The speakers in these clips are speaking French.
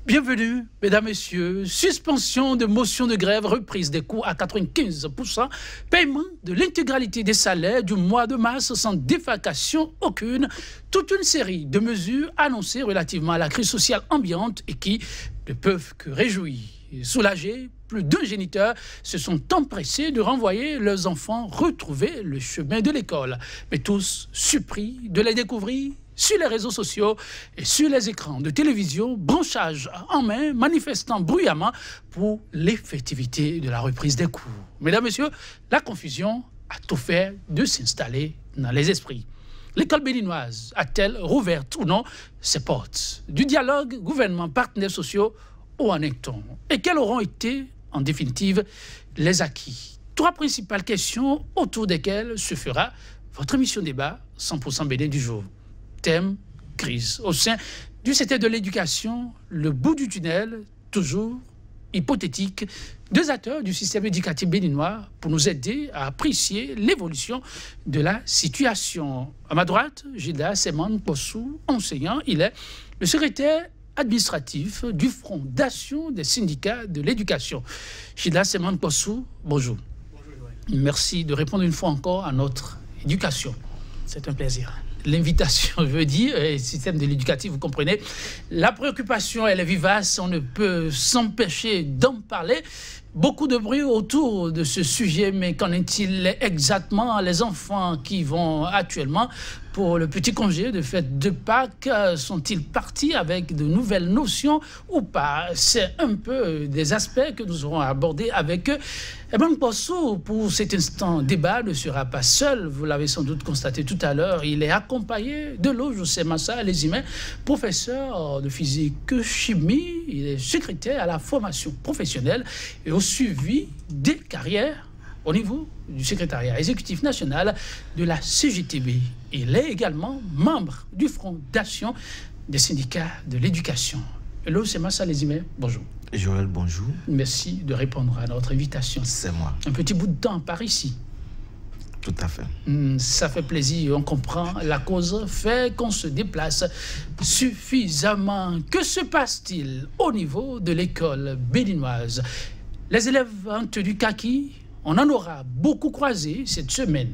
Bienvenue, mesdames, messieurs. Suspension de motion de grève, reprise des coûts à 95%, paiement de l'intégralité des salaires du mois de mars sans défalcation aucune. Toute une série de mesures annoncées relativement à la crise sociale ambiante et qui ne peuvent que réjouir. Soulagés, plus d'un géniteur se sont empressés de renvoyer leurs enfants retrouver le chemin de l'école. Mais tous surpris de les découvrir sur les réseaux sociaux et sur les écrans de télévision, branchage en main, manifestant bruyamment pour l'effectivité de la reprise des cours. Mesdames, Messieurs, la confusion a tout fait de s'installer dans les esprits. L'école béninoise a-t-elle rouvert ou non ses portes? Du dialogue gouvernement-partenaires sociaux, où en est-on? Et quels auront été, en définitive, les acquis? Trois principales questions autour desquelles se fera votre émission débat 100% Bénin du jour. Thème, crise. Au sein du secteur de l'éducation, le bout du tunnel, toujours hypothétique, deux acteurs du système éducatif béninois pour nous aider à apprécier l'évolution de la situation. À ma droite, Gilda Seman Possou, enseignant, il est le secrétaire administratif du Front d'Action des syndicats de l'éducation. Gilda Seman Possou, bonjour. Bonjour. Merci de répondre une fois encore à notre éducation. C'est un plaisir. L'invitation, je veux dire, le système de l'éducatif, vous comprenez, la préoccupation, elle est vivace, on ne peut s'empêcher d'en parler. Beaucoup de bruit autour de ce sujet, mais qu'en est-il exactement? Les enfants qui vont actuellement pour le petit congé de fête de Pâques, sont-ils partis avec de nouvelles notions ou pas? C'est un peu des aspects que nous aurons abordés avec eux. Et bien, pour cet instant, débat ne sera pas seul. Vous l'avez sans doute constaté tout à l'heure. Il est accompagné de José Massa Lézimé, professeur de physique-chimie. Il est secrétaire à la formation professionnelle et au suivi des carrières au niveau du secrétariat exécutif national de la CGTB. Il est également membre du Front d'Action des syndicats de l'éducation. Hello, c'est Massa Lézimé. Bonjour. Joël, bonjour. Merci de répondre à notre invitation. C'est moi. Un petit bout de temps par ici. Tout à fait. Ça fait plaisir, on comprend. La cause fait qu'on se déplace suffisamment. Que se passe-t-il au niveau de l'école béninoise? Les élèves en tenue kaki, on en aura beaucoup croisé cette semaine,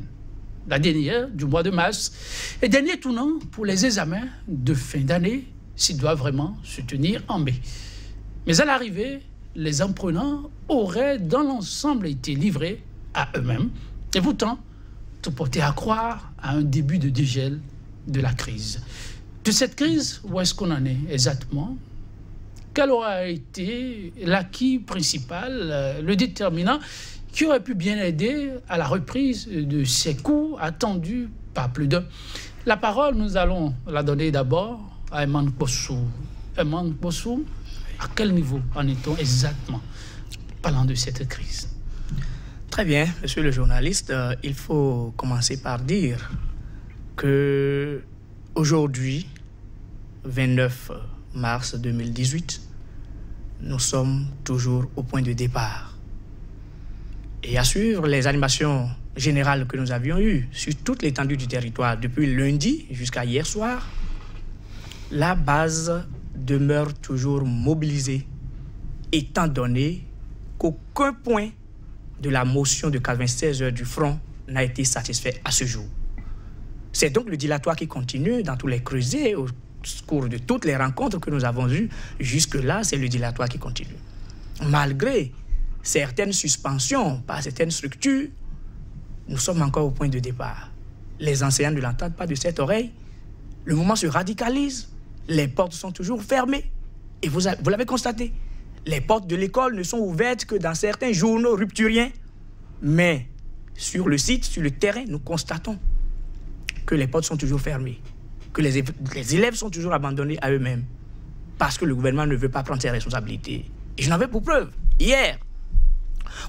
la dernière du mois de mars, et dernier tournant pour les examens de fin d'année, s'ils doivent vraiment se tenir en mai. Mais à l'arrivée, les apprenants auraient dans l'ensemble été livrés à eux-mêmes, et pourtant, tout portait à croire à un début de dégel de la crise. De cette crise, où est-ce qu'on en est exactement? Quel aura été l'acquis principal, le déterminant, qui aurait pu bien aider à la reprise de ces cours attendus par plus d'un? La parole, nous allons la donner d'abord à Eman Possou. Eman Possou, à quel niveau en est-on exactement parlant de cette crise? Très bien, monsieur le journaliste, il faut commencer par dire que aujourd'hui, 29 mars 2018, nous sommes toujours au point de départ. Et à suivre les animations générales que nous avions eues sur toute l'étendue du territoire depuis lundi jusqu'à hier soir, la base demeure toujours mobilisée, étant donné qu'aucun point de la motion de 96 heures du front n'a été satisfait à ce jour. C'est donc le dilatoire qui continue dans tous les creusets au cours de toutes les rencontres que nous avons eues. Jusque-là, c'est le dilatoire qui continue. Malgré certaines suspensions par certaines structures, nous sommes encore au point de départ. Les enseignants ne l'entendent pas de cette oreille. Le mouvement se radicalise. Les portes sont toujours fermées. Et vous l'avez constaté. Les portes de l'école ne sont ouvertes que dans certains journaux rupturiens. Mais sur le site, sur le terrain, nous constatons que les portes sont toujours fermées, que les élèves sont toujours abandonnés à eux-mêmes parce que le gouvernement ne veut pas prendre ses responsabilités. Et je n'en veux pour preuve. Hier,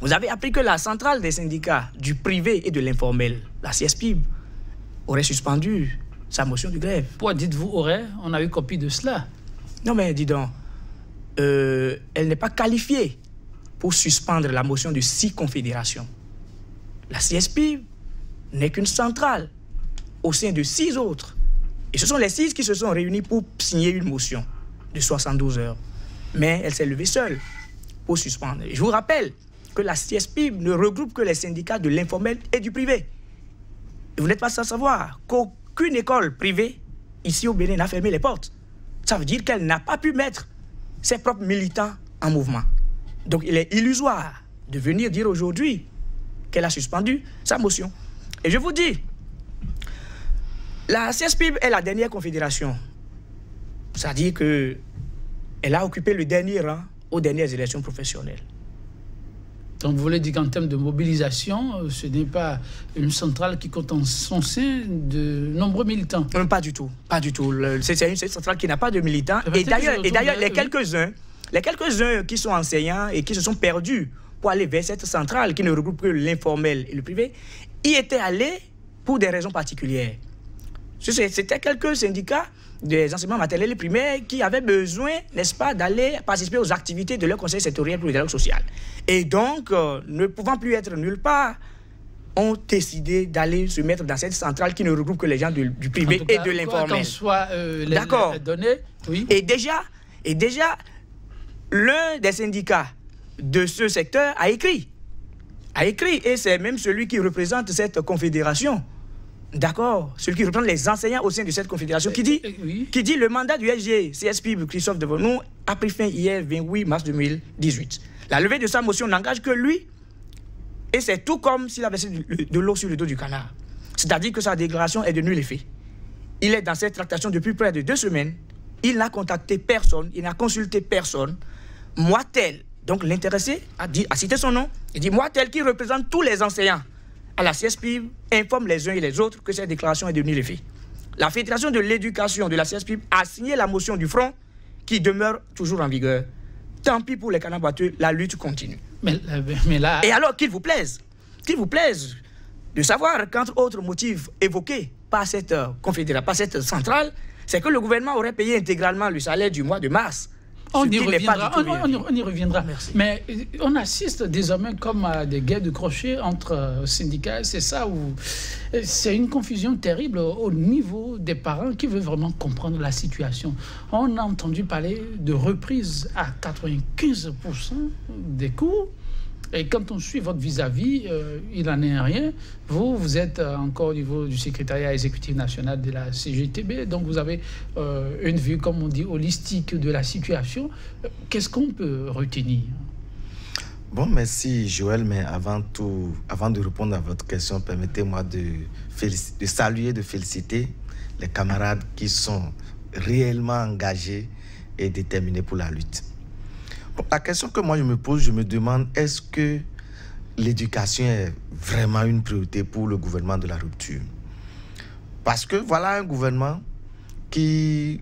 vous avez appris que la centrale des syndicats du privé et de l'informel, la CSPIB, aurait suspendu sa motion de grève. Pourquoi dites-vous aurait? On a eu copie de cela. Non mais dis donc, elle n'est pas qualifiée pour suspendre la motion de 6 confédérations. La CSPIB n'est qu'une centrale au sein de 6 autres. Et ce sont les 6 qui se sont réunis pour signer une motion de 72 heures. mais elle s'est levée seule pour suspendre. Je vous rappelle que la CSPIB ne regroupe que les syndicats de l'informel et du privé. Et vous n'êtes pas sans savoir qu'aucune école privée ici au Bénin n'a fermé les portes. Ça veut dire qu'elle n'a pas pu mettre ses propres militants en mouvement. Donc il est illusoire de venir dire aujourd'hui qu'elle a suspendu sa motion. Et je vous dis, la CSPIB est la dernière confédération. C'est-à-dire qu'elle a occupé le dernier rang aux dernières élections professionnelles. Donc vous voulez dire qu'en termes de mobilisation, ce n'est pas une centrale qui compte en son sein de nombreux militants? Non, pas du tout, pas du tout. C'est une centrale qui n'a pas de militants. Et d'ailleurs, les quelques-uns qui sont enseignants et qui se sont perdus pour aller vers cette centrale qui ne regroupe que l'informel et le privé, y étaient allés pour des raisons particulières. C'était quelques syndicats des enseignements maternels et primaires qui avaient besoin, n'est-ce pas, d'aller participer aux activités de leur conseil sectoriel pour le dialogue social. Et donc, ne pouvant plus être nulle part, ont décidé d'aller se mettre dans cette centrale qui ne regroupe que les gens du privé et de l'informel. D'accord. Oui. Et déjà, l'un des syndicats de ce secteur a écrit, et c'est même celui qui représente cette confédération. D'accord, celui qui représente les enseignants au sein de cette confédération, qui dit le mandat du SG CSPIB Christophe Devonou a pris fin hier 28 mars 2018. La levée de sa motion n'engage que lui, et c'est tout comme s'il avait de l'eau sur le dos du canard. C'est-à-dire que sa déclaration est de nul effet. Il est dans cette tractation depuis près de 2 semaines, il n'a contacté personne, il n'a consulté personne. Moi tel, donc l'intéressé a cité son nom, il dit moi tel qui représente tous les enseignants à la CSPIB, informe les uns et les autres que cette déclaration est de nul effet. La Fédération de l'éducation de la CSPIB a signé la motion du front qui demeure toujours en vigueur. Tant pis pour les canards boiteux, la lutte continue. Mais là... Et alors qu'il vous plaise de savoir qu'entre autres motifs évoqués par cette confédération, par cette centrale, c'est que le gouvernement aurait payé intégralement le salaire du mois de mars. On y reviendra. Merci. Mais on assiste désormais comme à des guerres de crochets entre syndicats. C'est ça où c'est une confusion terrible au niveau des parents qui veulent vraiment comprendre la situation. On a entendu parler de reprise à 95% des cours. Et quand on suit votre vis-à-vis, il n'en est rien. Vous êtes encore au niveau du secrétariat exécutif national de la CGTB, donc vous avez une vue, comme on dit, holistique de la situation. Qu'est-ce qu'on peut retenir? Bon, merci Joël, mais avant de répondre à votre question, permettez-moi de saluer, de féliciter les camarades qui sont réellement engagés et déterminés pour la lutte. Bon, la question que moi je me pose, je me demande, est-ce que l'éducation est vraiment une priorité pour le gouvernement de la rupture? Parce que voilà un gouvernement qui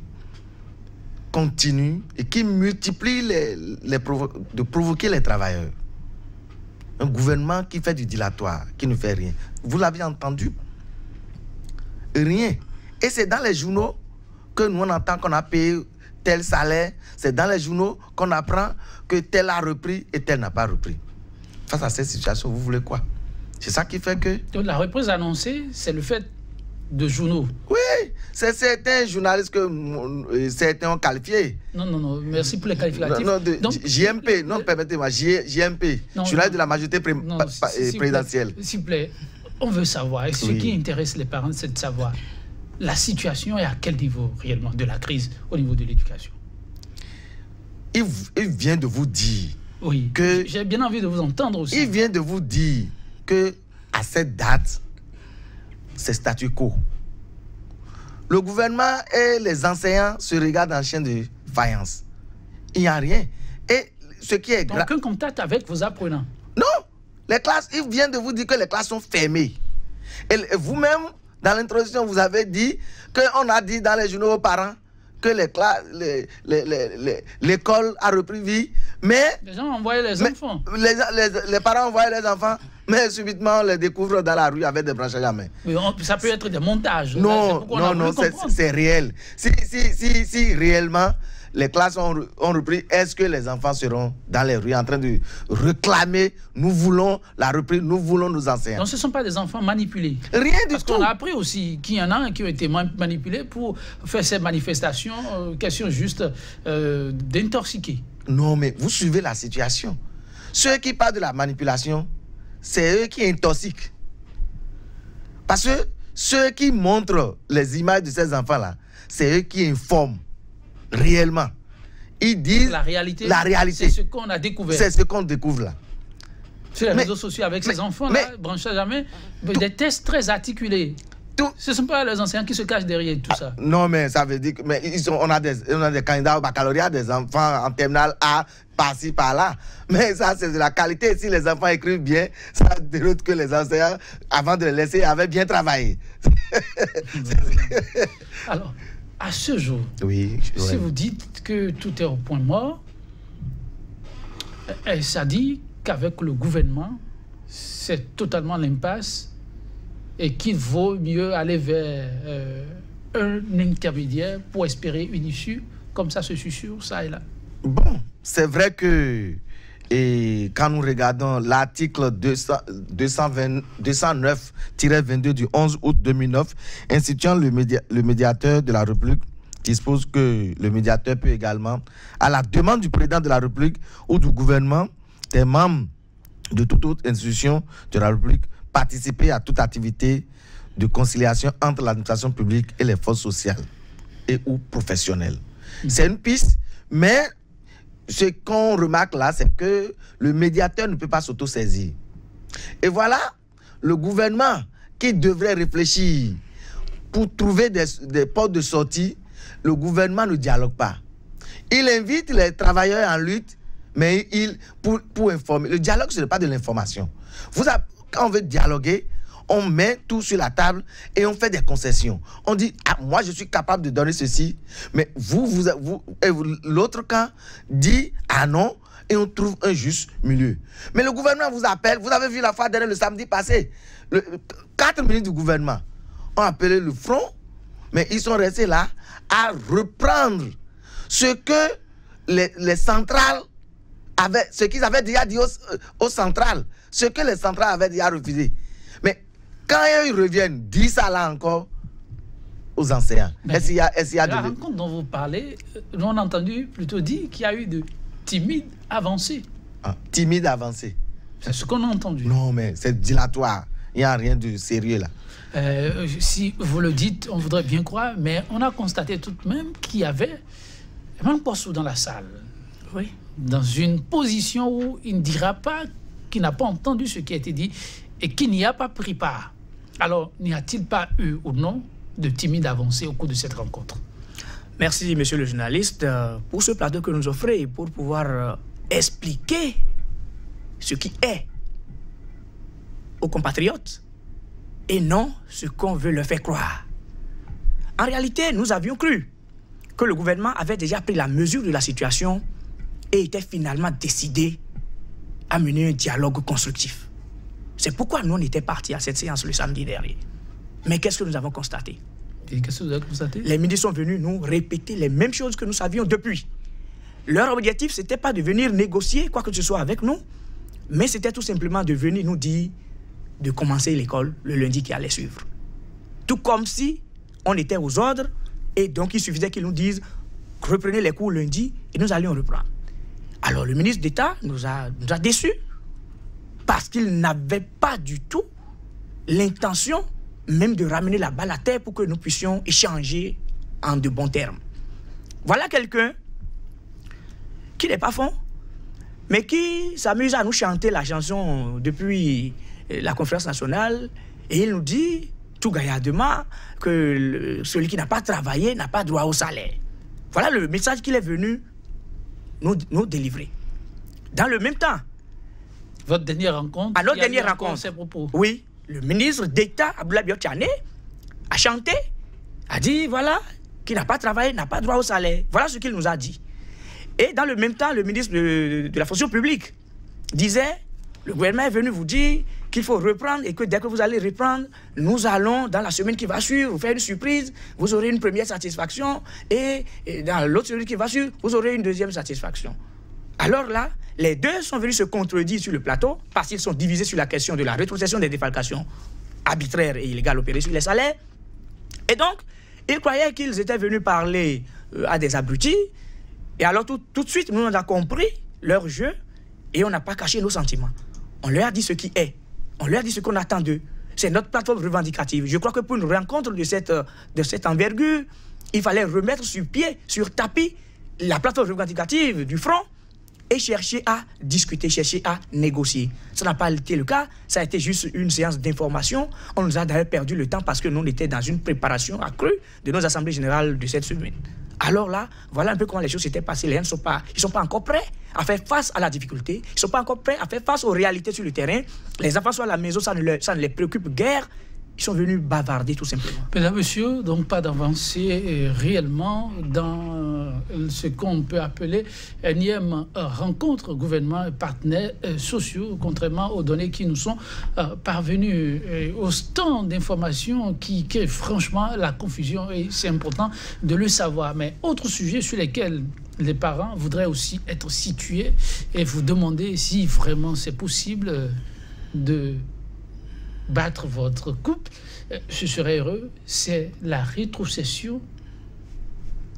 continue et qui multiplie de provoquer les travailleurs. Un gouvernement qui fait du dilatoire, qui ne fait rien. Vous l'avez entendu? Rien. Et c'est dans les journaux que nous on entend qu'on a payé tel salaire, c'est dans les journaux qu'on apprend que tel a repris et tel n'a pas repris. Face à cette situation, vous voulez quoi? C'est ça qui fait que... Donc la reprise annoncée, c'est le fait de journaux. Oui, c'est certains journalistes que certains ont qualifiés. Non, merci pour les qualificatifs. Donc, JMP, non, permettez-moi, JMP, journaliste de la majorité présidentielle. S'il vous plaît, on veut savoir, et ce qui intéresse les parents, c'est de savoir la situation est à quel niveau réellement de la crise au niveau de l'éducation. Il vient de vous dire que... J'ai bien envie de vous entendre aussi. Il vient de vous dire que à cette date, c'est statu quo. Le gouvernement et les enseignants se regardent en chien de faïence. Il n'y a rien. Et ce qui est grave... Aucun contact avec vos apprenants? Non. Les classes, il vient de vous dire que les classes sont fermées. Et vous-même, dans l'introduction, vous avez dit qu'on a dit dans les journaux aux parents que l'école a repris vie, mais... Les gens envoyaient les enfants. Les parents envoyaient les enfants, mais subitement, on les découvre dans la rue avec des branchages à main. Mais ça peut être des montages. Non, c'est réel. Si réellement les classes ont repris, est-ce que les enfants seront dans les rues en train de réclamer, nous voulons la reprise, nous voulons nos enseignants? Donc ce ne sont pas des enfants manipulés? Rien du tout. Parce qu'on a appris aussi qu'il y en a qui ont été manipulés pour faire ces manifestations, question juste d'intoxiquer. Non, mais vous suivez la situation. Ceux qui parlent de la manipulation, c'est eux qui intoxiquent. Parce que ceux qui montrent les images de ces enfants-là, c'est eux qui informent réellement. Ils disent la réalité. C'est ce qu'on a découvert. C'est ce qu'on découvre là. Sur les réseaux sociaux avec ces enfants-là, branchés à jamais, des tests très articulés. Ce ne sont pas les enseignants qui se cachent derrière tout ça. Non, mais ça veut dire que on a des candidats au baccalauréat, des enfants en terminale A, par-ci, par-là. Mais ça, c'est de la qualité. Si les enfants écrivent bien, ça dénote que les enseignants, avant de les laisser, avaient bien travaillé. Alors, à ce jour, si vous dites que tout est au point mort, ça dit qu'avec le gouvernement, c'est totalement l'impasse et qu'il vaut mieux aller vers un intermédiaire pour espérer une issue, comme ça se susurre, ça et là. Bon, c'est vrai que quand nous regardons l'article 209-22 du 11 août 2009, instituant le médiateur de la République, dispose que le médiateur peut également, à la demande du président de la République ou du gouvernement, des membres de toute autre institution de la République, participer à toute activité de conciliation entre l'administration publique et les forces sociales et ou professionnelles. C'est une piste, mais ce qu'on remarque là, c'est que le médiateur ne peut pas s'auto-saisir. Et voilà, le gouvernement qui devrait réfléchir pour trouver des portes de sortie, le gouvernement ne dialogue pas. Il invite les travailleurs en lutte, mais pour informer. Le dialogue, ce n'est pas de l'information. Quand on veut dialoguer, on met tout sur la table et on fait des concessions. On dit, ah, moi je suis capable de donner ceci, mais l'autre camp dit, ah non, et on trouve un juste milieu. Mais le gouvernement vous appelle, vous avez vu la fois dernière, le samedi passé, 4 ministres du gouvernement ont appelé le front, mais ils sont restés là à reprendre ce que les centrales avaient, ce qu'ils avaient déjà dit aux centrales, ce que les centrales avaient déjà refusé. Mais quand ils reviennent, disent ça là encore aux enseignants. Est-ce qu'il y a la rencontre dont vous parlez, nous on a entendu plutôt dire qu'il y a eu de timides avancées. Ah, timides avancées. C'est ce qu'on a entendu. Non, mais c'est dilatoire. Il n'y a rien de sérieux là. Si vous le dites, on voudrait bien croire, mais on a constaté tout de même qu'il y avait un poste dans la salle. Oui. Dans une position où il ne dira pas qu'il n'a pas entendu ce qui a été dit et qu'il n'y a pas pris part. Alors, n'y a-t-il pas eu ou non de timides avancées au cours de cette rencontre? Merci, monsieur le journaliste, pour ce plateau que nous offrez pour pouvoir expliquer ce qui est aux compatriotes et non ce qu'on veut leur faire croire. En réalité, nous avions cru que le gouvernement avait déjà pris la mesure de la situation et était finalement décidé à mener un dialogue constructif. C'est pourquoi nous, on était partis à cette séance le samedi dernier. Mais qu'est-ce que nous avons constaté? Qu'est-ce que vous avez constaté? Les ministres sont venus nous répéter les mêmes choses que nous savions depuis. Leur objectif, ce n'était pas de venir négocier quoi que ce soit avec nous, mais c'était tout simplement de venir nous dire de commencer l'école le lundi qui allait suivre. Tout comme si on était aux ordres, et donc il suffisait qu'ils nous disent reprenez les cours lundi, et nous allions reprendre. Alors le ministre d'État nous a déçus, parce qu'il n'avait pas du tout l'intention même de ramener la balle à terre pour que nous puissions échanger en de bons termes. Voilà quelqu'un qui n'est pas fond, mais qui s'amuse à nous chanter la chanson depuis la conférence nationale, et il nous dit tout gaillardement que celui qui n'a pas travaillé n'a pas droit au salaire. Voilà le message qu'il est venu nous délivrer. Dans le même temps, votre dernière rencontre, à notre dernière rencontre, ces propos. Oui, le ministre d'État, Abdoulaye Biot Tchané, a chanté, a dit, voilà, qui n'a pas travaillé, n'a pas droit au salaire. Voilà ce qu'il nous a dit. Et dans le même temps, le ministre de la fonction publique disait, le gouvernement est venu vous dire qu'il faut reprendre et que dès que vous allez reprendre, nous allons, dans la semaine qui va suivre, vous faire une surprise, vous aurez une première satisfaction et dans l'autre semaine qui va suivre, vous aurez une deuxième satisfaction. Alors là, les deux sont venus se contredire sur le plateau parce qu'ils sont divisés sur la question de la rétrocession des défalcations arbitraires et illégales opérées sur les salaires. Et donc, ils croyaient qu'ils étaient venus parler à des abrutis Et alors, tout de suite, nous, on a compris leur jeu et on n'a pas caché nos sentiments. On leur a dit ce qui est. On leur a dit ce qu'on attend d'eux. C'est notre plateforme revendicative. Je crois que pour une rencontre de cette envergure, il fallait remettre sur pied, sur tapis, la plateforme revendicative du front et chercher à discuter, chercher à négocier. Ça n'a pas été le cas. Ça a été juste une séance d'information. On nous a d'ailleurs perdu le temps parce que nous, on était dans une préparation accrue de nos assemblées générales de cette semaine. Alors là, voilà un peu comment les choses s'étaient passées. Les gens ne sont pas encore prêts à faire face à la difficulté. Ils ne sont pas encore prêts à faire face aux réalités sur le terrain. Les enfants sont à la maison, ça ne les préoccupe guère. Ils sont venus bavarder tout simplement. Mesdames, Messieurs, donc pas d'avancée réellement dans ce qu'on peut appeler énième rencontre gouvernement et partenaires sociaux, contrairement aux données qui nous sont parvenues, au stand d'information qui crée franchement la confusion et c'est important de le savoir. Mais autre sujet sur lesquels les parents voudraient aussi être situés et vous demander si vraiment c'est possible de battre votre couple, je serais heureux, c'est la rétrocession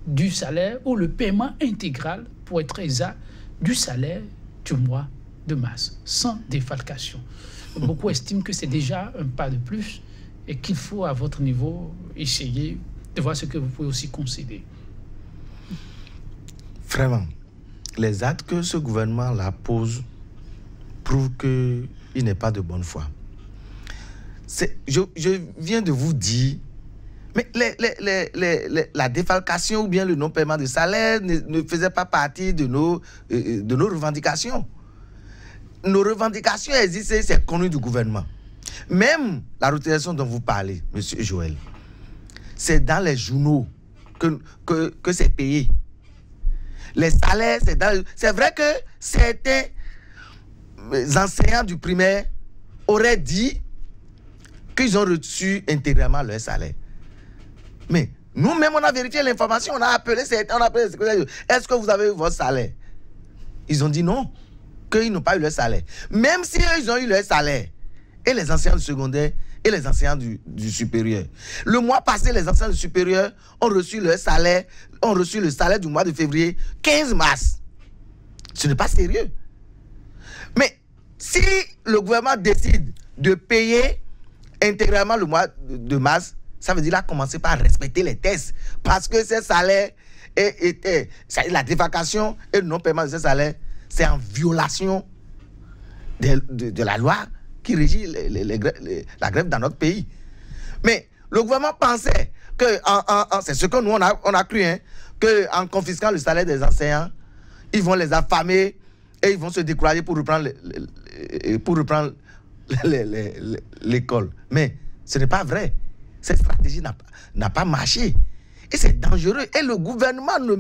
du salaire ou le paiement intégral, pour être exact, du salaire du mois de mars, sans défalcation. Beaucoup estiment que c'est déjà un pas de plus et qu'il faut, à votre niveau, essayer de voir ce que vous pouvez aussi concéder. Vraiment, les actes que ce gouvernement-là pose prouvent qu'il n'est pas de bonne foi. Je viens de vous dire, mais la défalcation ou bien le non-paiement de salaire ne faisait pas partie de nos revendications. Nos revendications existent, c'est connu du gouvernement. Même la rotation dont vous parlez, M. Joël, c'est dans les journaux que c'est payé. Les salaires, c'est vrai que certains enseignants du primaire auraient dit qu'ils ont reçu intégralement leur salaire. Mais nous-mêmes, on a vérifié l'information, on a appelé certains, est-ce que vous avez eu votre salaire? Ils ont dit non, qu'ils n'ont pas eu leur salaire. Même si ils ont eu leur salaire, et les enseignants du secondaire et les enseignants du supérieur. Le mois passé, les enseignants du supérieur ont reçu leur salaire, ont reçu le salaire du mois de février, 15 mars. Ce n'est pas sérieux. Mais si le gouvernement décide de payer intégralement le mois de mars, ça veut dire là commencer par respecter les tests. Parce que ces salaires étaient, la défalcation et le non-paiement de ces salaires, c'est en violation de la loi qui régit la grève dans notre pays. Mais le gouvernement pensait que, c'est ce que nous on a cru, hein, qu'en confisquant le salaire des enseignants, ils vont les affamer et ils vont se décourager pour reprendre l'école. Mais ce n'est pas vrai. Cette stratégie n'a pas marché. Et c'est dangereux. Et le gouvernement ne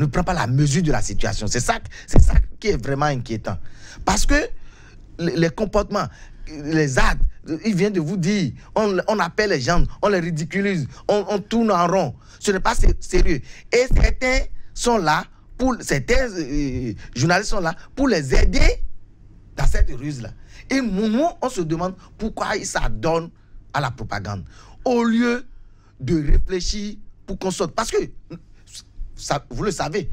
prend pas la mesure de la situation. C'est ça qui est vraiment inquiétant. Parce que les comportements, les actes, il vient de vous dire, on appelle les gens, on les ridiculise, on tourne en rond. Ce n'est pas sérieux. Et certains journalistes sont là pour les aider dans cette ruse-là. Et nous, on se demande pourquoi ils s'adonnent à la propagande. Au lieu de réfléchir pour qu'on sorte. Parce que, vous le savez,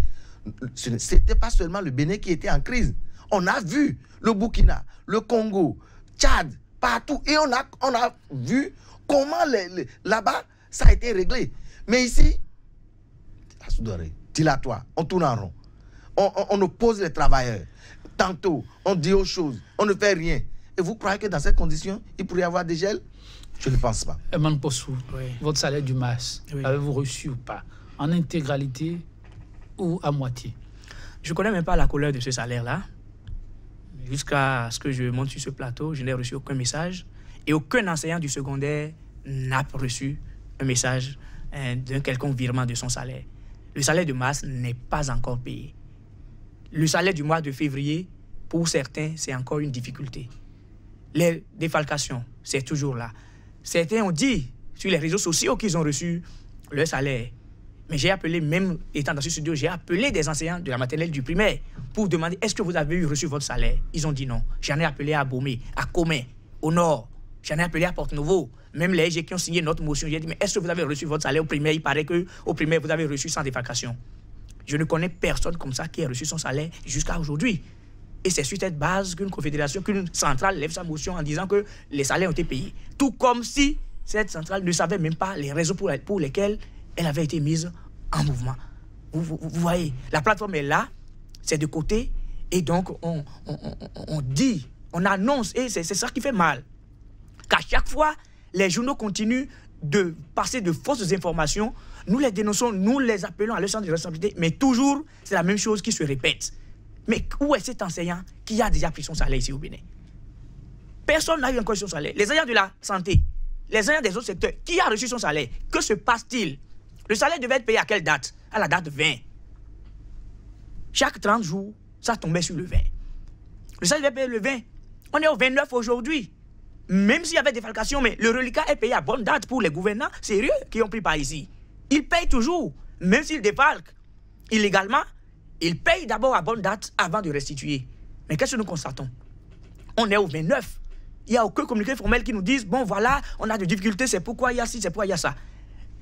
ce n'était pas seulement le Bénin qui était en crise. On a vu le Burkina, le Congo, Tchad, partout. Et on a vu comment là-bas, ça a été réglé. Mais ici, dilatoire, on tourne en rond. On oppose les travailleurs. Tantôt, on dit autre chose, on ne fait rien. Et vous croyez que dans ces conditions, il pourrait y avoir des gels? Je ne pense pas. Eman Possou, votre salaire du mars, avez-vous reçu ou pas? En intégralité ou à moitié? Je ne connais même pas la couleur de ce salaire-là. Jusqu'à ce que je monte sur ce plateau, je n'ai reçu aucun message. Et aucun enseignant du secondaire n'a reçu un message d'un quelconque virement de son salaire. Le salaire de mars n'est pas encore payé. Le salaire du mois de février, pour certains, c'est encore une difficulté. Les défalcations, c'est toujours là. Certains ont dit sur les réseaux sociaux qu'ils ont reçu leur salaire. Mais j'ai appelé, même étant dans ce studio, j'ai appelé des enseignants de la maternelle du primaire pour demander est-ce que vous avez reçu votre salaire? Ils ont dit non. J'en ai appelé à Abomey, à Comé, au nord. J'en ai appelé à Porte-Nouveau. Même les EG qui ont signé notre motion, j'ai dit mais est-ce que vous avez reçu votre salaire au primaire? Il paraît qu'au primaire, vous avez reçu sans défalcation. Je ne connais personne comme ça qui a reçu son salaire jusqu'à aujourd'hui. Et c'est sur cette base qu'une confédération, qu'une centrale lève sa motion en disant que les salaires ont été payés. Tout comme si cette centrale ne savait même pas les raisons pour lesquelles elle avait été mise en mouvement. Vous voyez, la plateforme est là, c'est de côté, et donc on dit, on annonce, et c'est ça qui fait mal. Qu'à chaque fois, les journaux continuent de passer de fausses informations, nous les dénonçons, nous les appelons à leur sens de responsabilité, mais toujours, c'est la même chose qui se répète. Mais où est cet enseignant qui a déjà pris son salaire ici au Bénin? Personne n'a eu encore son salaire. Les agents de la santé, les agents des autres secteurs, qui a reçu son salaire? Que se passe-t-il? Le salaire devait être payé à quelle date? À la date 20. Chaque 30 jours, ça tombait sur le 20. Le salaire devait payer le 20. On est au 29 aujourd'hui. Même s'il y avait défalcation, mais le reliquat est payé à bonne date pour les gouvernants sérieux qui ont pris part ici. Ils payent toujours, même s'ils défalquent illégalement. Ils payent d'abord à bonne date avant de restituer. Mais qu'est-ce que nous constatons? On est au 29. Il n'y a aucun communiqué formel qui nous dise, bon voilà, on a des difficultés, c'est pourquoi il y a ci, c'est pourquoi il y a ça.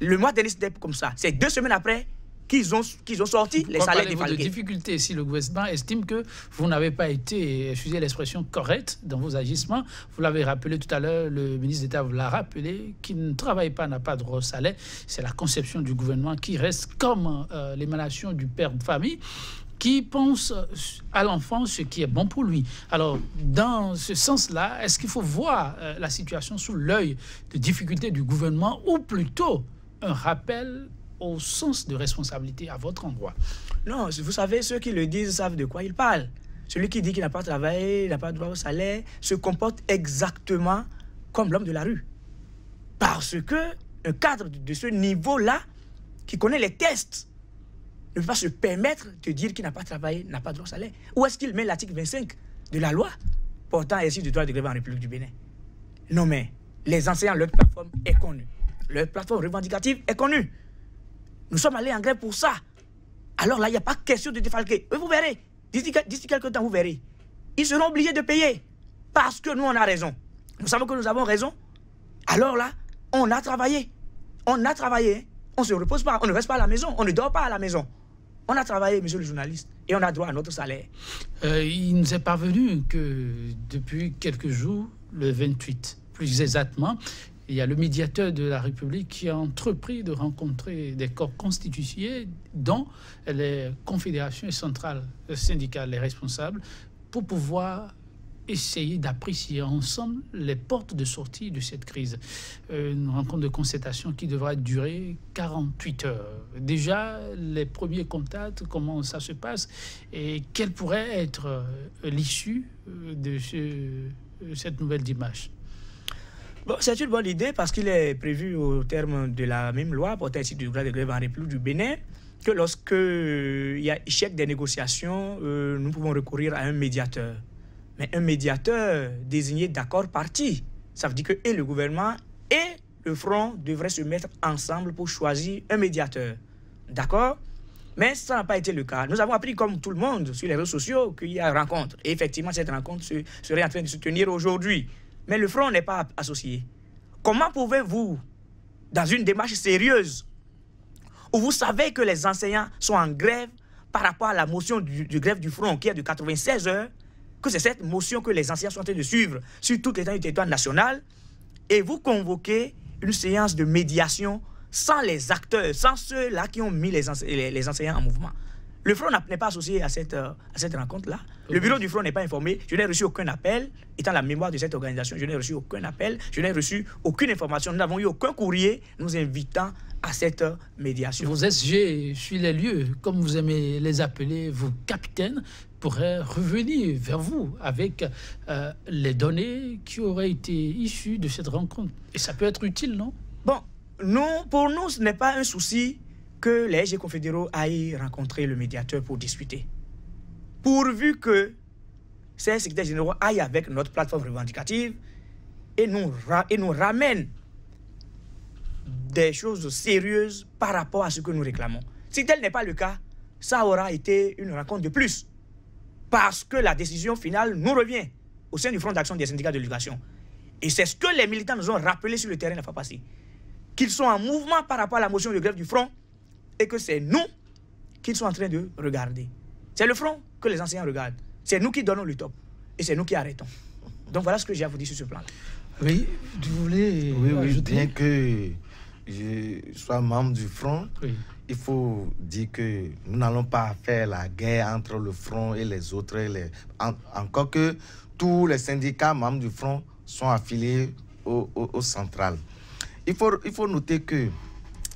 Le mois dernier, c'était comme ça. C'est 2 semaines après qu'ils ont sorti les salaires défalqués. De difficultés si le gouvernement estime que vous n'avez pas été, excusez l'expression, correct dans vos agissements. Vous l'avez rappelé tout à l'heure, le ministre d'État vous l'a rappelé, qui ne travaille pas, n'a pas de droit au salaire. C'est la conception du gouvernement qui reste comme l'émanation du père de famille, qui pense à l'enfant ce qui est bon pour lui. Alors, dans ce sens-là, est-ce qu'il faut voir la situation sous l'œil de difficulté du gouvernement ou plutôt un rappel au sens de responsabilité à votre endroit? Non, vous savez, ceux qui le disent savent de quoi ils parlent. Celui qui dit qu'il n'a pas travaillé, il n'a pas droit au salaire, se comporte exactement comme l'homme de la rue. Parce que un cadre de ce niveau-là, qui connaît les tests, ne peut pas se permettre de dire qu'il n'a pas travaillé, n'a pas droit au salaire. Où est-ce qu'il met l'article 25 de la loi portant exercice du droit de grève en République du Bénin? Non, mais les enseignants, leur plateforme est connue. Leur plateforme revendicative est connue. Nous sommes allés en grève pour ça. Alors là, il n'y a pas question de défalquer. Mais vous verrez, d'ici quelques temps, vous verrez. Ils seront obligés de payer parce que nous, on a raison. Nous savons que nous avons raison. Alors là, on a travaillé. On a travaillé. On ne se repose pas. On ne reste pas à la maison. On ne dort pas à la maison. On a travaillé, monsieur le journaliste, et on a droit à notre salaire. Il nous est parvenu que depuis quelques jours, le 28, plus exactement, il y a le médiateur de la République qui a entrepris de rencontrer des corps constitués, dont les confédérations centrales syndicales, les responsables, pour pouvoir essayer d'apprécier ensemble les portes de sortie de cette crise. Une rencontre de concertation qui devra durer 48 heures. Déjà, les premiers contacts, comment ça se passe et quelle pourrait être l'issue de cette nouvelle démarche? Bon, c'est une bonne idée parce qu'il est prévu au terme de la même loi portant ici du droit de grève en République du Bénin que lorsque il y a échec des négociations, nous pouvons recourir à un médiateur. Mais un médiateur désigné d'accord parti. Ça veut dire que et le gouvernement et le front devraient se mettre ensemble pour choisir un médiateur. D'accord? Mais ça n'a pas été le cas. Nous avons appris, comme tout le monde, sur les réseaux sociaux, qu'il y a une rencontre. Et effectivement, cette rencontre serait en train de se tenir aujourd'hui. Mais le front n'est pas associé. Comment pouvez-vous, dans une démarche sérieuse, où vous savez que les enseignants sont en grève par rapport à la motion de grève du front qui est de 96 heures, que c'est cette motion que les enseignants sont en train de suivre sur toute l'étendue du territoire national, et vous convoquez une séance de médiation sans les acteurs, sans ceux-là qui ont mis les enseignants en mouvement. Le front n'est pas associé à cette rencontre-là. Le bureau du front n'est pas informé. Je n'ai reçu aucun appel. Étant la mémoire de cette organisation, je n'ai reçu aucun appel. Je n'ai reçu aucune information. Nous n'avons eu aucun courrier nous invitant à cette médiation. Vos SG sur les lieux, comme vous aimez les appeler, vos capitaines, pourraient revenir vers vous avec les données qui auraient été issues de cette rencontre. Et ça peut être utile, non? Bon, pour nous, ce n'est pas un souci que les SG confédéraux aillent rencontrer le médiateur pour discuter. Pourvu que ces secrétaires généraux aillent avec notre plateforme revendicative et nous ramènent des choses sérieuses par rapport à ce que nous réclamons. Si tel n'est pas le cas, ça aura été une rencontre de plus. Parce que la décision finale nous revient au sein du Front d'action des syndicats de l'éducation. Et c'est ce que les militants nous ont rappelé sur le terrain la fois passée. Qu'ils sont en mouvement par rapport à la motion de grève du Front et que c'est nous qu'ils sont en train de regarder. C'est le front que les enseignants regardent. C'est nous qui donnons le top. Et c'est nous qui arrêtons. Donc voilà ce que j'ai à vous dire sur ce plan-là. Oui, vous voulez ajouter? Bien que je sois membre du front, Oui. il faut dire que nous n'allons pas faire la guerre entre le front et les autres. Encore que tous les syndicats membres du front sont affiliés au central. Il faut noter que,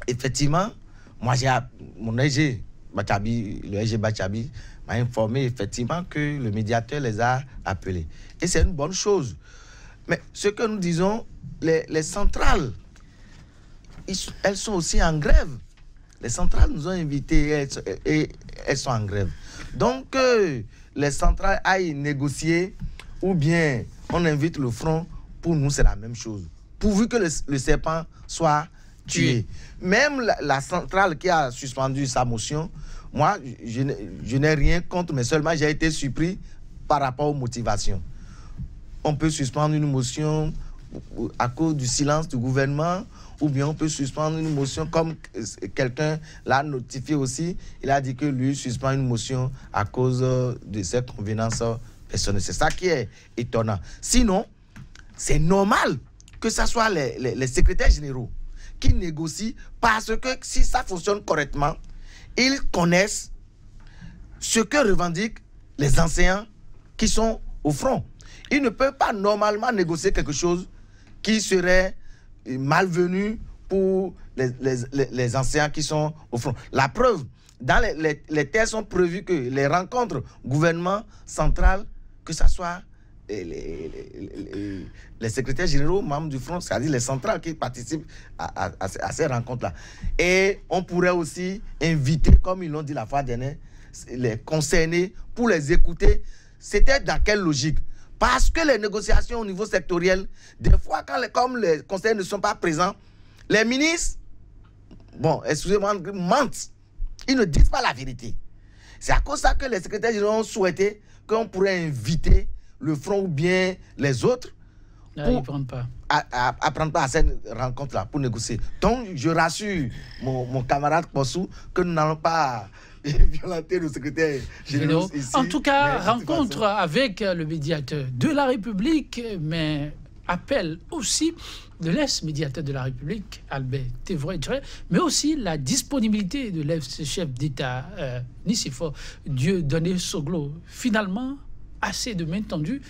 effectivement, moi, mon EG, le EG Bachabi, m'a informé effectivement que le médiateur les a appelés. Et c'est une bonne chose. Mais ce que nous disons, les centrales, elles sont aussi en grève. Les centrales nous ont invités et elles sont en grève. Donc, les centrales aillent négocier ou bien on invite le front, pour nous, c'est la même chose. Pourvu que le serpent soit tué. Même la centrale qui a suspendu sa motion, moi, je n'ai rien contre, mais seulement j'ai été surpris par rapport aux motivations. On peut suspendre une motion à cause du silence du gouvernement, ou bien on peut suspendre une motion comme quelqu'un l'a notifié aussi. Il a dit que lui suspend une motion à cause de ses convenances personnelles. C'est ça qui est étonnant. Sinon, c'est normal que ce soit les secrétaires généraux qui négocient, parce que si ça fonctionne correctement, ils connaissent ce que revendiquent les enseignants qui sont au front. Ils ne peuvent pas normalement négocier quelque chose qui serait malvenu pour les enseignants qui sont au front. La preuve, dans les textes sont prévus que les rencontres gouvernement central, que ce soit les secrétaires généraux, membres du front, c'est-à-dire les centrales qui participent à ces rencontres-là. Et on pourrait aussi inviter, comme ils l'ont dit la fois dernière, les concernés pour les écouter. C'était dans quelle logique? Parce que les négociations au niveau sectoriel, des fois, comme les conseillers ne sont pas présents, les ministres, bon, excusez-moi, mentent. Ils ne disent pas la vérité. C'est à cause de ça que les secrétaires généraux ont souhaité qu'on pourrait inviter le front ou bien les autres Ils prennent pas. à prendre part à cette rencontre-là pour négocier. Donc, je rassure mon camarade Possou que nous n'allons pas violenter le secrétaire général ici. En tout cas, rencontre avec le médiateur de la République, mais appel aussi de l'ex-médiateur de la République, Albert Thévoret, mais aussi la disponibilité de l'ex-chef d'État, Nicéphore Dieudonné Soglo. Finalement, assez de main tendue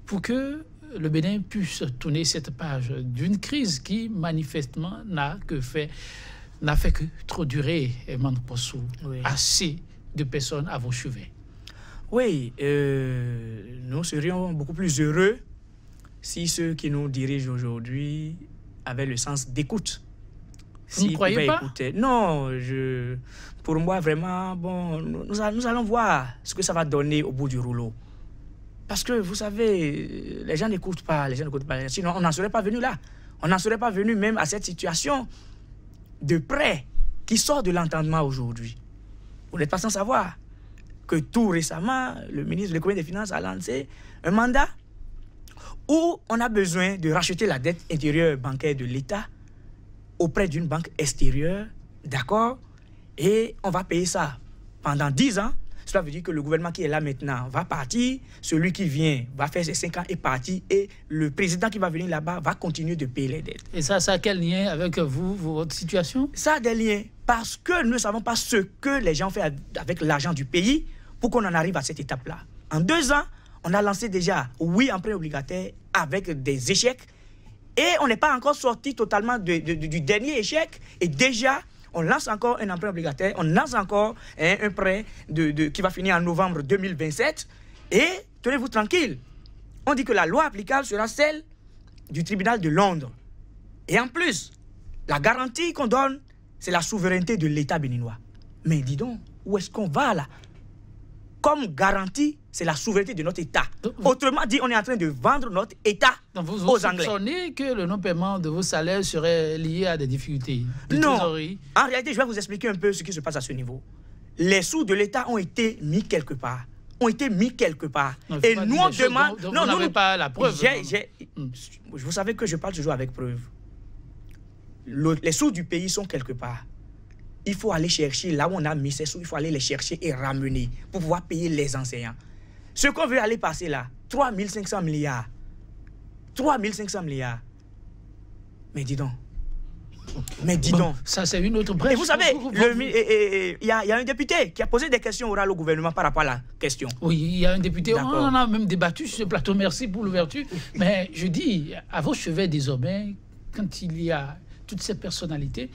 pour que le Bénin puisse tourner cette page d'une crise qui, manifestement, n'a fait que trop durer, Emmanuel Possou. Oui. Assez de personnes à vos chevets. Oui, nous serions beaucoup plus heureux si ceux qui nous dirigent aujourd'hui avaient le sens d'écoute. Vous ne croyez pas? Écouter. Non, pour moi, vraiment, bon, nous allons voir ce que ça va donner au bout du rouleau. Parce que, vous savez, les gens n'écoutent pas, Sinon, on n'en serait pas venu là. On n'en serait pas venu même à cette situation de près qui sort de l'entendement aujourd'hui. Vous n'êtes pas sans savoir que tout récemment, le ministre de l'économie et des finances a lancé un mandat où on a besoin de racheter la dette intérieure bancaire de l'État auprès d'une banque extérieure, d'accord? Et on va payer ça pendant 10 ans. Cela veut dire que le gouvernement qui est là maintenant va partir, celui qui vient va faire ses 5 ans et partir, et le président qui va venir là-bas va continuer de payer les dettes. Et ça a quel lien avec vous, votre situation? Ça a des liens, parce que nous ne savons pas ce que les gens font avec l'argent du pays pour qu'on en arrive à cette étape-là. En 2 ans, on a lancé déjà, oui, emprunt obligataire avec des échecs, et on n'est pas encore sorti totalement du dernier échec, et déjà, on lance encore un emprunt obligataire, on lance encore un prêt qui va finir en novembre 2027. Et tenez-vous tranquille, on dit que la loi applicable sera celle du tribunal de Londres. Et en plus, la garantie qu'on donne, c'est la souveraineté de l'État béninois. Mais dis donc, où est-ce qu'on va là? Comme garantie, c'est la souveraineté de notre État. Autrement dit, on est en train de vendre notre État aux Anglais. Vous soupçonnez que le non-paiement de vos salaires serait lié à des difficultés de trésorerie? En réalité, je vais vous expliquer un peu ce qui se passe à ce niveau. Les sous de l'État ont été mis quelque part. Non, et nous, on demande... Donc vous n'avez pas la preuve. Vous savez que je parle toujours avec preuve. Les sous du pays sont quelque part. il faut aller chercher, là où on a mis ces sous, il faut aller les chercher et ramener pour pouvoir payer les enseignants. Ce qu'on veut aller passer là, 3 500 milliards. 3 500 milliards. Mais dis donc. Mais dis donc. Ça, c'est une autre brèche. Et vous savez, il y a un député qui a posé des questions orales au gouvernement par rapport à la question. Oui, il y a un député. On en a même débattu sur ce plateau. Merci pour l'ouverture. Mais je dis, à vos chevets désormais, quand il y a toutes ces personnalités,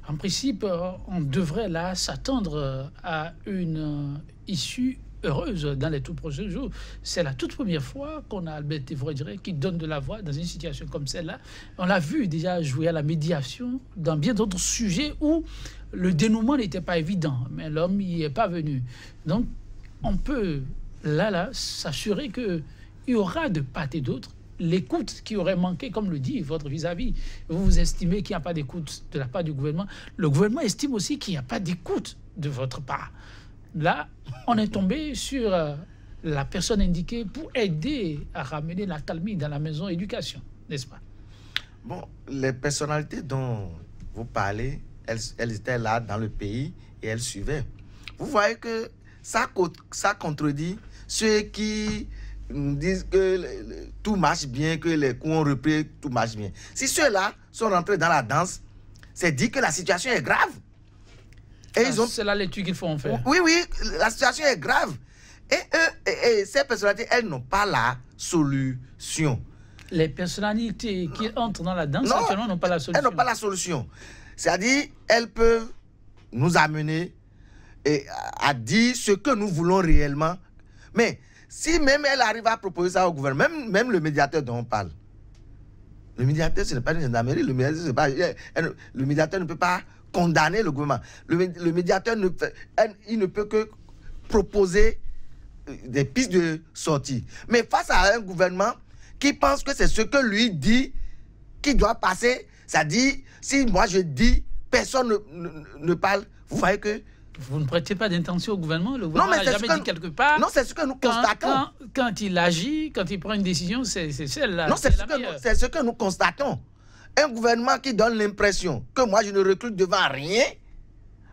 en principe, on devrait là s'attendre à une issue heureuse dans les tout prochains jours. C'est la toute première fois qu'on a Albert Tévoret qui donne de la voix dans une situation comme celle-là. On l'a vu déjà jouer à la médiation dans bien d'autres sujets où le dénouement n'était pas évident, mais l'homme n'y est pas venu. Donc, on peut là s'assurer qu'il y aura de part et d'autre l'écoute qui aurait manqué, comme le dit votre vis-à-vis. Vous estimez qu'il n'y a pas d'écoute de la part du gouvernement. Le gouvernement estime aussi qu'il n'y a pas d'écoute de votre part. Là, on est tombé sur la personne indiquée pour aider à ramener la calmie dans la maison éducation, n'est-ce pas? Bon, les personnalités dont vous parlez, elles étaient là dans le pays et elles suivaient. Vous voyez que ça contredit ceux qui disent que tout marche bien, que les coups ont repris, tout marche bien. Si ceux-là sont rentrés dans la danse, c'est dit que la situation est grave. C'est la lecture qu'il faut en faire. Oui, la situation est grave. Et ces personnalités, elles n'ont pas la solution. Les personnalités qui entrent dans la danse actuellement n'ont pas la solution. Elles n'ont pas la solution. C'est-à-dire, elles peuvent nous amener à dire ce que nous voulons réellement. Mais si même elle arrive à proposer ça au gouvernement, même le médiateur dont on parle, le médiateur, ce n'est pas une gendarmerie, le médiateur ne peut pas condamner le gouvernement. Le médiateur il ne peut que proposer des pistes de sortie. Mais face à un gouvernement qui pense que c'est ce que lui dit qui doit passer, ça dit, si moi je dis, personne ne parle, vous voyez que... Vous ne prêtez pas d'intention au gouvernement? Le gouvernement n'a jamais dit quelque part. Non, c'est ce que nous constatons. Quand il agit, quand il prend une décision, c'est celle-là. Non, c'est ce que nous constatons. Un gouvernement qui donne l'impression que moi je ne recrute devant rien,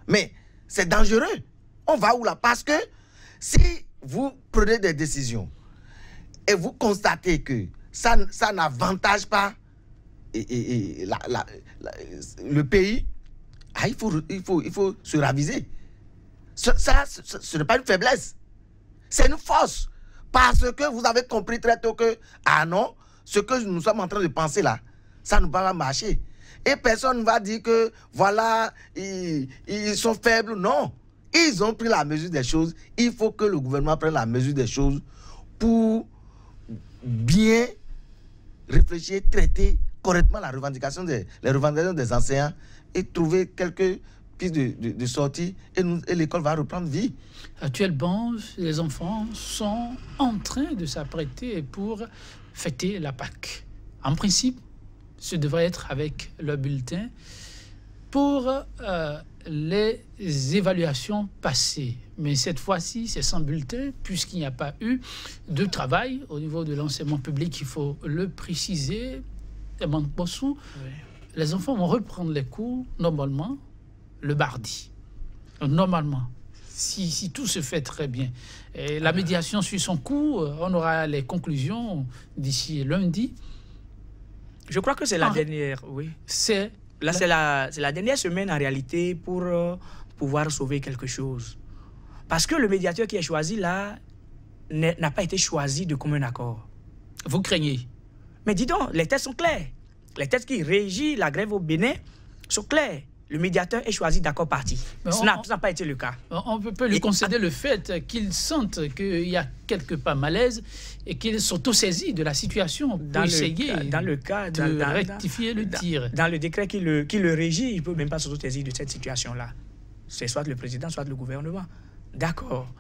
mais c'est dangereux. On va où là? Parce que si vous prenez des décisions et vous constatez que ça n'avantage pas le pays, il faut se raviser. Ce n'est pas une faiblesse, c'est une force. Parce que vous avez compris très tôt que, ah non, ce que nous sommes en train de penser là, ça ne va pas marcher. Et personne ne va dire que, voilà, ils sont faibles. Non, ils ont pris la mesure des choses. Il faut que le gouvernement prenne la mesure des choses pour bien réfléchir, traiter correctement les revendications des enseignants et trouver quelques pistes de sortie et l'école va reprendre vie. Actuellement, les enfants sont en train de s'apprêter pour fêter la Pâque. En principe, ce devrait être avec le bulletin pour les évaluations passées. Mais cette fois-ci, c'est sans bulletin, puisqu'il n'y a pas eu de travail au niveau de l'enseignement public, il faut le préciser. Les enfants vont reprendre les cours, normalement, le mardi. Normalement, si tout se fait très bien. Et la médiation suit son cours, on aura les conclusions d'ici lundi. Je crois que c'est la dernière, oui. C'est la dernière semaine en réalité pour pouvoir sauver quelque chose. Parce que le médiateur qui est choisi là n'a pas été choisi de commun accord. Vous craignez? Mais dis donc, les textes sont clairs. Les textes qui régissent la grève au Bénin sont clairs. Le médiateur est choisi d'accord parti. Ça n'a pas été le cas. On peut lui concéder le fait qu'il sente qu'il y a quelque part malaise et qu'il s'auto-saisit de la situation pour essayer de rectifier le tir. Dans le décret qui le régit, il ne peut même pas s'auto-saisir de cette situation-là. C'est soit le président, soit le gouvernement. D'accord.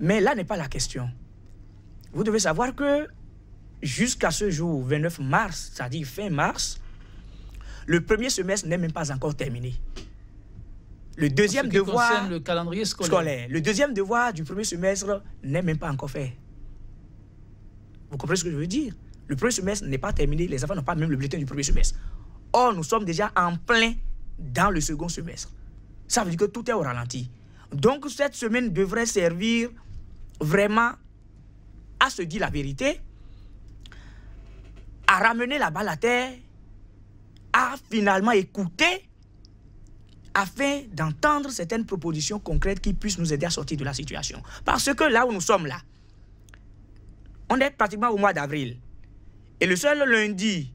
Mais là n'est pas la question. Vous devez savoir que jusqu'à ce jour, 29 mars, c'est-à-dire fin mars, le premier semestre n'est même pas encore terminé. Le deuxième devoir le calendrier scolaire. Le deuxième devoir du premier semestre n'est même pas encore fait. Vous comprenez ce que je veux dire? Le premier semestre n'est pas terminé, les enfants n'ont pas même le bulletin du premier semestre. Or, nous sommes déjà en plein dans le second semestre. Ça veut dire que tout est au ralenti. Donc, cette semaine devrait servir vraiment à se dire la vérité, à ramener la balle à terre, à finalement écouter, afin d'entendre certaines propositions concrètes qui puissent nous aider à sortir de la situation. Parce que là où nous sommes là, on est pratiquement au mois d'avril. Et le seul lundi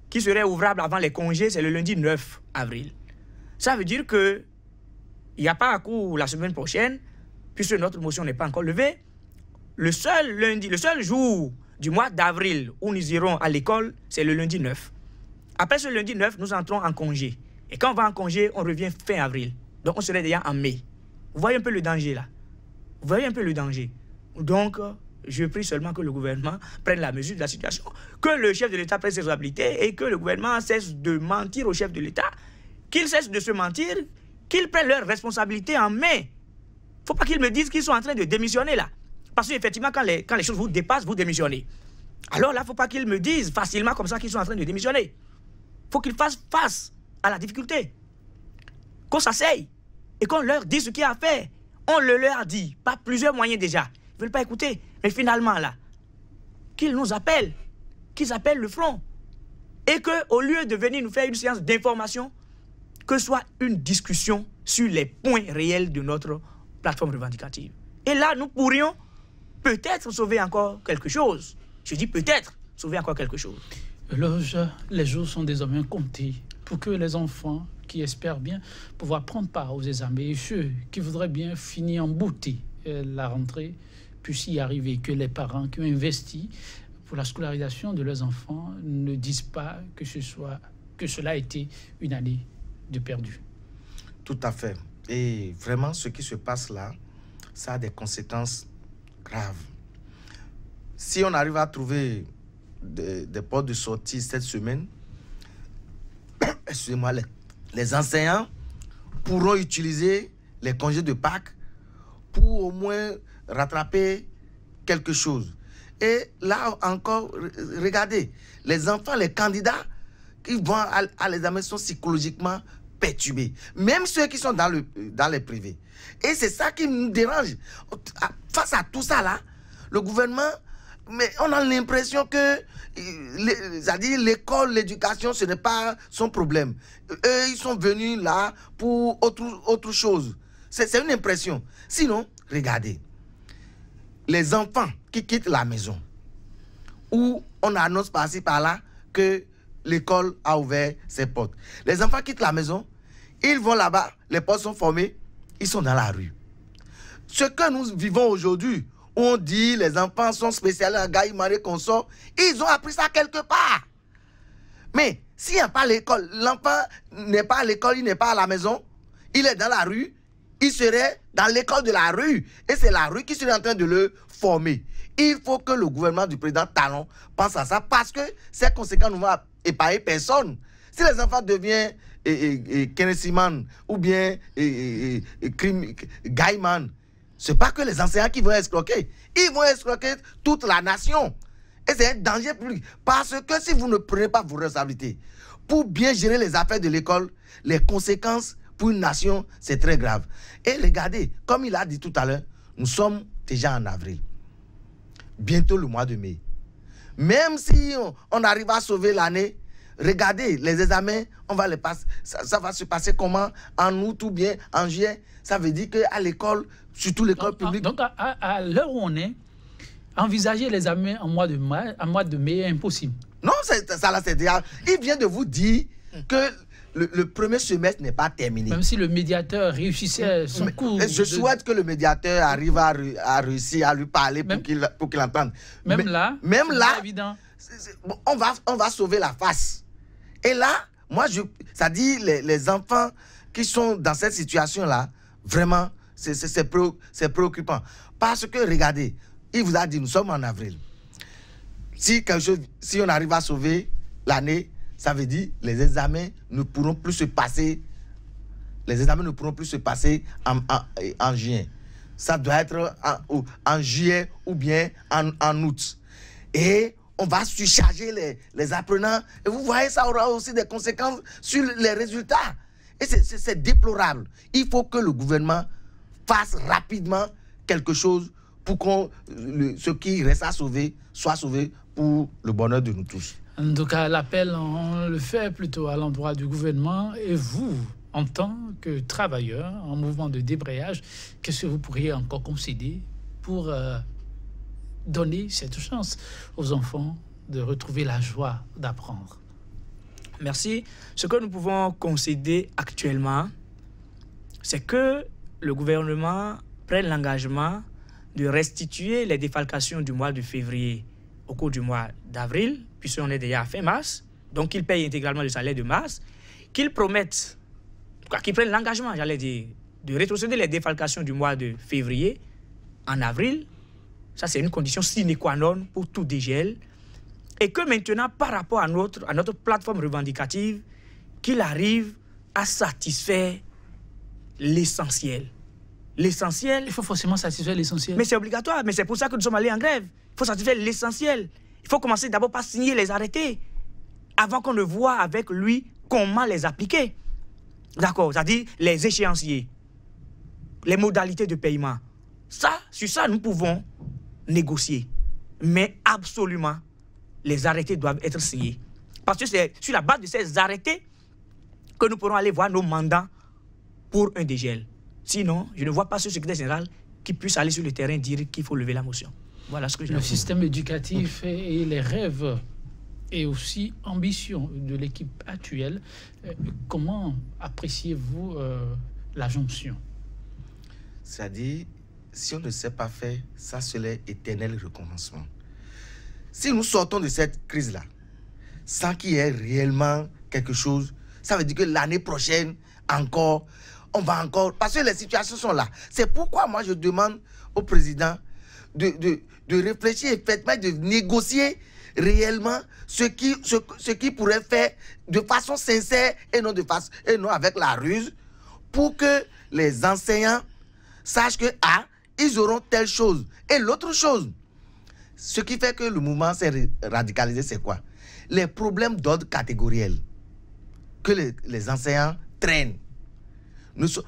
qui serait ouvrable avant les congés, c'est le lundi 9 avril. Ça veut dire qu'il n'y a pas à court la semaine prochaine, puisque notre motion n'est pas encore levée. Le seul lundi, le seul jour du mois d'avril où nous irons à l'école, c'est le lundi 9. Après ce lundi 9, nous entrons en congé. Et quand on va en congé, on revient fin avril. Donc on serait déjà en mai. Vous voyez un peu le danger là. Vous voyez un peu le danger. Donc, je prie seulement que le gouvernement prenne la mesure de la situation, que le chef de l'État prenne ses responsabilités et que le gouvernement cesse de mentir au chef de l'État, qu'il cesse de se mentir, qu'ils prennent leurs responsabilités en main. Il ne faut pas qu'ils me disent qu'ils sont en train de démissionner là. Parce qu'effectivement, quand les choses vous dépassent, vous démissionnez. Alors là, il ne faut pas qu'ils me disent facilement comme ça qu'ils sont en train de démissionner. Il faut qu'ils fassent face à la difficulté. Qu'on s'asseye et qu'on leur dise ce qu'il y a à faire. On le leur a dit, par plusieurs moyens déjà. Ils ne veulent pas écouter. Mais finalement, là, qu'ils nous appellent, qu'ils appellent le front. Et qu'au lieu de venir nous faire une séance d'information, que ce soit une discussion sur les points réels de notre plateforme revendicative. Et là, nous pourrions peut-être sauver encore quelque chose. Je dis peut-être sauver encore quelque chose. Les jours sont désormais comptés pour que les enfants qui espèrent bien pouvoir prendre part aux examens et ceux qui voudraient bien finir en beauté la rentrée puissent y arriver, que les parents qui ont investi pour la scolarisation de leurs enfants ne disent pas que cela a été une année de perdu. Tout à fait. Et vraiment, ce qui se passe là, ça a des conséquences graves. Si on arrive à trouver des portes de sortie cette semaine, excusez-moi, les enseignants pourront utiliser les congés de Pâques pour au moins rattraper quelque chose. Et là encore, regardez, les enfants, les candidats qui vont à l'examen sont psychologiquement perturbés. Même ceux qui sont dans les privés. Et c'est ça qui nous dérange. Face à tout ça là, le gouvernement, mais on a l'impression que c'est-à-dire l'école, l'éducation, ce n'est pas son problème. Eux, ils sont venus là pour autre chose. C'est une impression. Sinon, regardez, les enfants qui quittent la maison, où on annonce par-ci par-là que l'école a ouvert ses portes. Les enfants quittent la maison, ils vont là-bas, les portes sont fermées, ils sont dans la rue. Ce que nous vivons aujourd'hui, où on dit les enfants sont spécialisés en gaïmaré qu'on sort, ils ont appris ça quelque part. Mais s'il n'y a pas l'école, l'enfant n'est pas à l'école, il n'est pas à la maison, il est dans la rue, il serait dans l'école de la rue. Et c'est la rue qui serait en train de le former. Il faut que le gouvernement du président Talon pense à ça parce que ces conséquences ne vont épargner personne. Si les enfants deviennent Kennesiman ou bien Gaiman, ce n'est pas que les enseignants qui vont escroquer. Ils vont escroquer toute la nation. Et c'est un danger public. Parce que si vous ne prenez pas vos responsabilités pour bien gérer les affaires de l'école, les conséquences pour une nation, c'est très grave. Et regardez, comme il a dit tout à l'heure, nous sommes déjà en avril. Bientôt le mois de mai. Même si on arrive à sauver l'année, regardez, les examens, on va les passer. Ça va se passer comment? En août ou bien en juillet? Ça veut dire qu'à l'école, surtout l'école publique... Donc, à l'heure où on est, envisager les examens en mois de mai est impossible. Non, ça là, c'est déjà... Il vient de vous dire que le premier semestre n'est pas terminé. Même si le médiateur réussissait son cours... Je souhaite que le médiateur arrive à réussir à lui parler pour qu'il entende. Même là, évident. On va sauver la face. Et là, moi, ça dit les enfants qui sont dans cette situation-là, vraiment, c'est préoccupant. Parce que, regardez, il vous a dit, nous sommes en avril. Si on arrive à sauver l'année, ça veut dire les examens ne pourront plus se passer. Les examens ne pourront plus se passer en juin. Ça doit être en juillet ou bien en août. Et on va surcharger les apprenants. Et vous voyez, ça aura aussi des conséquences sur les résultats. Et c'est déplorable. Il faut que le gouvernement fasse rapidement quelque chose pour que ce qui reste à sauver soit sauvé pour le bonheur de nous tous. En tout cas, l'appel, on le fait plutôt à l'endroit du gouvernement. Et vous, en tant que travailleur en mouvement de débrayage, qu'est-ce que vous pourriez encore concéder pour donner cette chance aux enfants de retrouver la joie d'apprendre? Merci. Ce que nous pouvons concéder actuellement, c'est que le gouvernement prenne l'engagement de restituer les défalcations du mois de février au cours du mois d'avril, puisqu'on est déjà à fin mars, donc qu'il paye intégralement le salaire de mars, qu'il promette, qu'il prenne l'engagement, j'allais dire, de rétrocéder les défalcations du mois de février en avril. Ça, c'est une condition sine qua non pour tout DGL. Et que maintenant, par rapport à notre plateforme revendicative, qu'il arrive à satisfaire l'essentiel. L'essentiel... Il faut forcément satisfaire l'essentiel. Mais c'est obligatoire, mais c'est pour ça que nous sommes allés en grève. Il faut satisfaire l'essentiel. Il faut commencer d'abord par signer les arrêtés, avant qu'on ne voit avec lui comment les appliquer. D'accord, c'est-à-dire les échéanciers, les modalités de paiement. Ça, sur ça, nous pouvons négocier. Mais absolument, les arrêtés doivent être signés. Parce que c'est sur la base de ces arrêtés que nous pourrons aller voir nos mandats pour un DGL. Sinon, je ne vois pas ce secrétaire général qui puisse aller sur le terrain et dire qu'il faut lever la motion. Voilà ce que je Le système éducatif et les rêves et aussi ambitions de l'équipe actuelle, comment appréciez-vous la jonction? C'est-à-dire, si on ne sait pas faire, ça serait l'éternel recommencement. Si nous sortons de cette crise-là, sans qu'il y ait réellement quelque chose, ça veut dire que l'année prochaine, encore, on va encore... Parce que les situations sont là. C'est pourquoi moi, je demande au président de réfléchir effectivement, de négocier réellement ce qui pourrait faire de façon sincère et non avec la ruse, pour que les enseignants sachent que, ils auront telle chose. Et l'autre chose, ce qui fait que le mouvement s'est radicalisé, c'est quoi? Les problèmes d'ordre catégoriel que les enseignants traînent.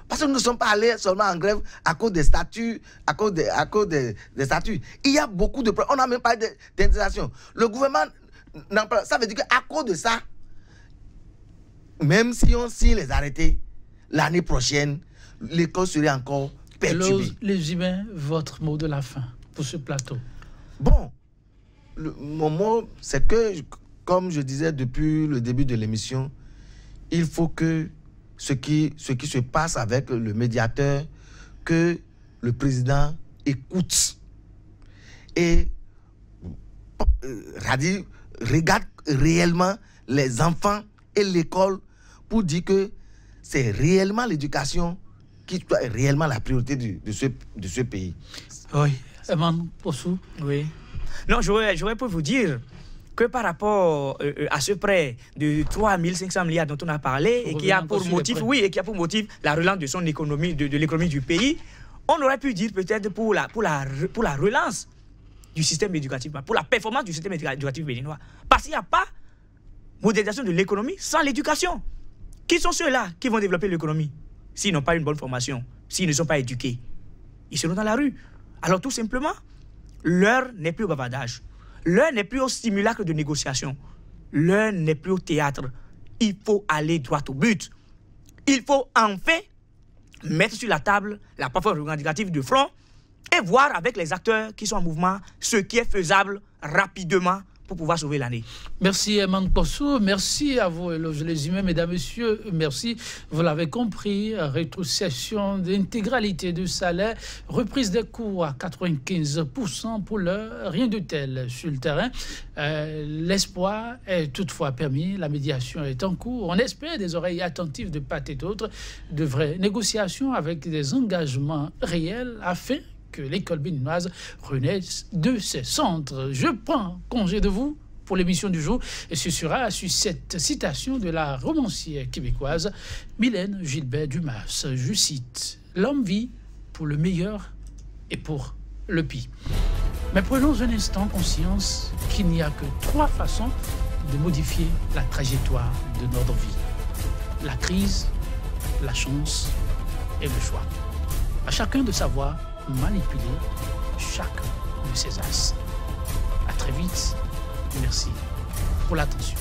Parce que nous ne sommes pas allés seulement en grève à cause des statuts, à cause des statuts. Il y a beaucoup de problèmes. On n'a même pas d'intégration. Le gouvernement, ça veut dire qu'à cause de ça, même si on signe les arrêtés, l'année prochaine, l'école serait encore perturbée. Les humains, votre mot de la fin pour ce plateau. Bon, mon mot, c'est que, comme je disais depuis le début de l'émission, il faut que ce qui se passe avec le médiateur, que le président écoute et regarde réellement les enfants et l'école pour dire que c'est réellement l'éducation qui est réellement la priorité de ce pays. Oui. Eman Possou. Oui. Non, j'aurais pu vous dire que par rapport à ce prêt de 3 500 milliards dont on a parlé et qui a pour motif, la relance de son économie, de l'économie du pays, on aurait pu dire peut-être pour la relance du système éducatif, pour la performance du système éducatif béninois. Parce qu'il n'y a pas modernisation de l'économie sans l'éducation. Qui sont ceux-là qui vont développer l'économie s'ils n'ont pas une bonne formation, s'ils ne sont pas éduqués? Ils seront dans la rue. Alors tout simplement, l'heure n'est plus au bavardage. L'heure n'est plus au simulacre de négociation. L'heure n'est plus au théâtre. Il faut aller droit au but. Il faut enfin mettre sur la table la plateforme revendicative de front et voir avec les acteurs qui sont en mouvement ce qui est faisable rapidement pour pouvoir sauver l'année. Merci Eman Possou, merci à vous les humains, mesdames, messieurs, merci. Vous l'avez compris, rétrocession d'intégralité du salaire, reprise des coûts à 95% pour l'heure, rien de tel sur le terrain. L'espoir est toutefois permis, la médiation est en cours. On espère des oreilles attentives de part et d'autre, de vraies négociations avec des engagements réels afin que l'école béninoise renaisse de ses centres. Je prends congé de vous pour l'émission du jour et ce sera sur cette citation de la romancière québécoise Mylène Gilbert Dumas. Je cite: « L'homme vit pour le meilleur et pour le pire. » Mais prenons un instant conscience qu'il n'y a que 3 façons de modifier la trajectoire de notre vie: la crise, la chance et le choix. À chacun de savoir manipuler chacun de ses as. À très vite. Merci pour l'attention.